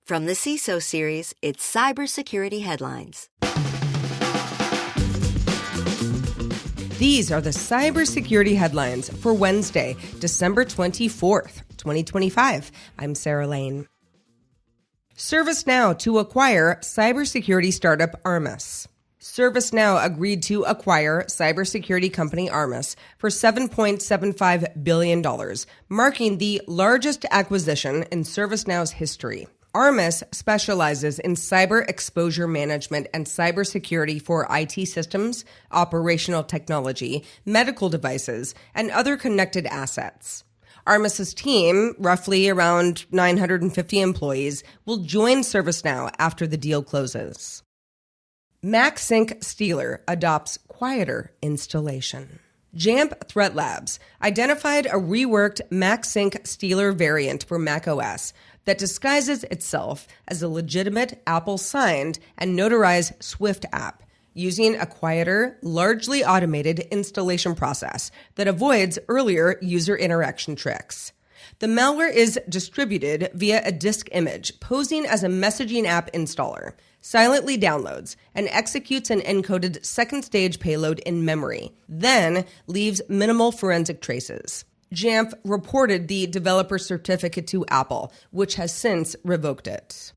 From the CISO series, it's Cybersecurity Headlines. These are the cybersecurity headlines for Wednesday, December 24th, 2025. I'm Sarah Lane. ServiceNow to acquire cybersecurity startup Armis. ServiceNow agreed to acquire cybersecurity company Armis for $7.75 billion, marking the largest acquisition in ServiceNow's history. Armis specializes in cyber exposure management and cybersecurity for IT systems, operational technology, medical devices, and other connected assets. Armis's team, roughly around 950 employees, will join ServiceNow after the deal closes. MacSync Stealer adopts quieter installation. Jamf Threat Labs identified a reworked MacSync Stealer variant for macOS that disguises itself as a legitimate Apple-signed and notarized Swift app, using a quieter, largely automated installation process that avoids earlier user interaction tricks. The malware is distributed via a disk image posing as a messaging app installer, silently downloads and executes an encoded second-stage payload in memory, then leaves minimal forensic traces. Jamf reported the developer certificate to Apple, which has since revoked it.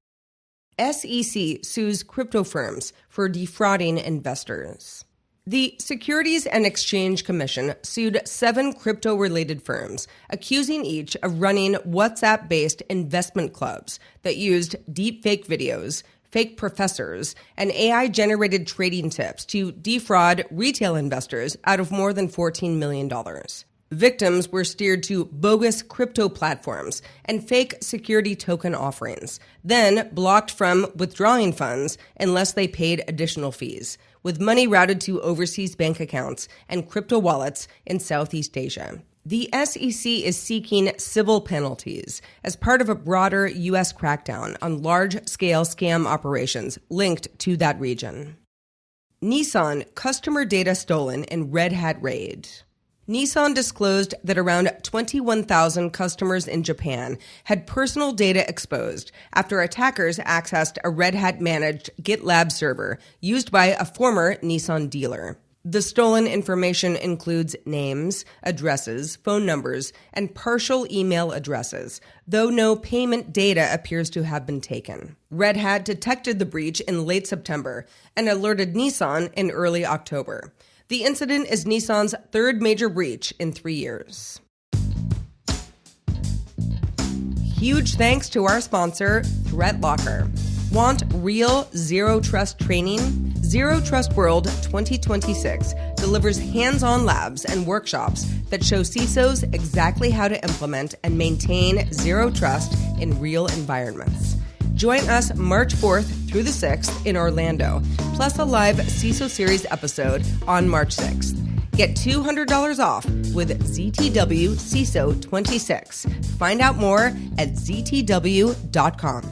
SEC sues crypto firms for defrauding investors. The Securities and Exchange Commission sued 7 crypto-related firms, accusing each of running WhatsApp-based investment clubs that used deepfake videos, fake professors, and AI-generated trading tips to defraud retail investors out of more than $14 million. Victims were steered to bogus crypto platforms and fake security token offerings, then blocked from withdrawing funds unless they paid additional fees, with money routed to overseas bank accounts and crypto wallets in Southeast Asia. The SEC is seeking civil penalties as part of a broader U.S. crackdown on large-scale scam operations linked to that region. Nissan customer data stolen in Red Hat raid. Nissan disclosed that around 21,000 customers in Japan had personal data exposed after attackers accessed a Red Hat-managed GitLab server used by a former Nissan dealer. The stolen information includes names, addresses, phone numbers, and partial email addresses, though no payment data appears to have been taken. Red Hat detected the breach in late September and alerted Nissan in early October. The incident is Nissan's third major breach in 3 years. Huge thanks to our sponsor, ThreatLocker. Want real Zero Trust training? Zero Trust World 2026 delivers hands-on labs and workshops that show CISOs exactly how to implement and maintain Zero Trust in real environments. Join us March 4th through the 6th in Orlando, plus a live CISO Series episode on March 6th. Get $200 off with ZTW CISO 26. Find out more at ztw.com.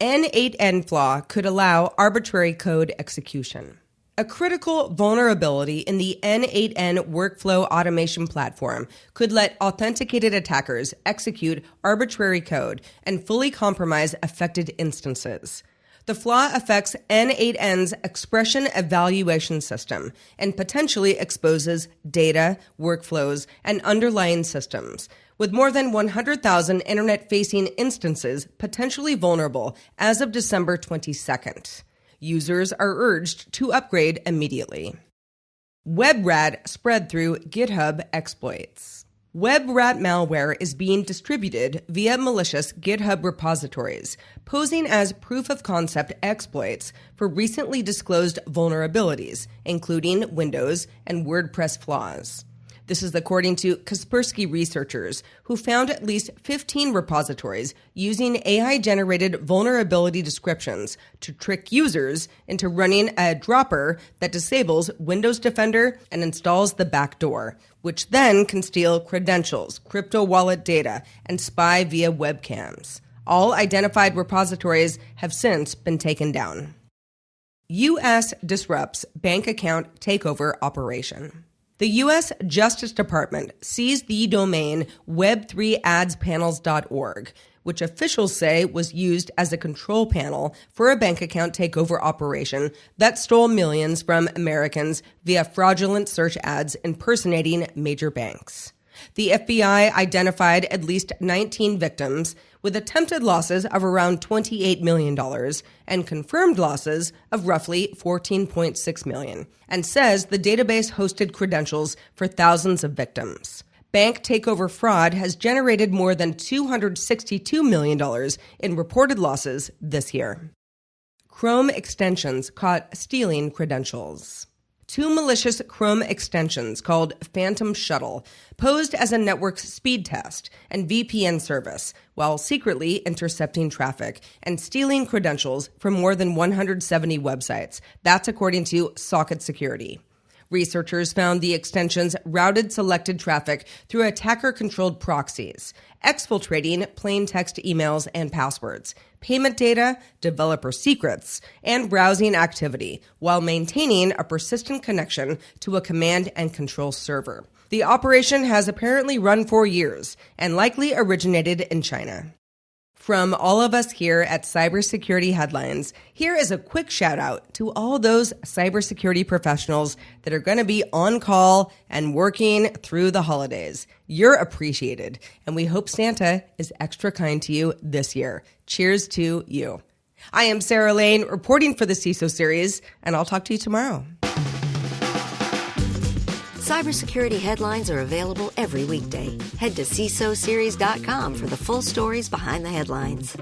N8N flaw could allow arbitrary code execution. A critical vulnerability in the N8N workflow automation platform could let authenticated attackers execute arbitrary code and fully compromise affected instances. The flaw affects N8N's expression evaluation system and potentially exposes data, workflows, and underlying systems, with more than 100,000 internet-facing instances potentially vulnerable as of December 22nd. Users are urged to upgrade immediately. WebRat spread through GitHub exploits. WebRat malware is being distributed via malicious GitHub repositories, posing as proof-of-concept exploits for recently disclosed vulnerabilities, including Windows and WordPress flaws. This is according to Kaspersky researchers, who found at least 15 repositories using AI-generated vulnerability descriptions to trick users into running a dropper that disables Windows Defender and installs the backdoor, which then can steal credentials, crypto wallet data, and spy via webcams. All identified repositories have since been taken down. U.S. disrupts bank account takeover operation. The U.S. Justice Department seized the domain web3adspanels.org, which officials say was used as a control panel for a bank account takeover operation that stole millions from Americans via fraudulent search ads impersonating major banks. The FBI identified at least 19 victims with attempted losses of around $28 million and confirmed losses of roughly $14.6 million, and says the database hosted credentials for thousands of victims. Bank takeover fraud has generated more than $262 million in reported losses this year. Chrome extensions caught stealing credentials. Two malicious Chrome extensions called Phantom Shuttle posed as a network's speed test and VPN service while secretly intercepting traffic and stealing credentials from more than 170 websites. That's according to Socket Security. Researchers found the extensions routed selected traffic through attacker-controlled proxies, exfiltrating plain text emails and passwords, payment data, developer secrets, and browsing activity, while maintaining a persistent connection to a command and control server. The operation has apparently run for years and likely originated in China. From all of us here at Cybersecurity Headlines, here is a quick shout out to all those cybersecurity professionals that are going to be on call and working through the holidays. You're appreciated, and we hope Santa is extra kind to you this year. Cheers to you. I am Sarah Lane, reporting for the CISO series, and I'll talk to you tomorrow. Cybersecurity headlines are available every weekday. Head to CISOseries.com for the full stories behind the headlines.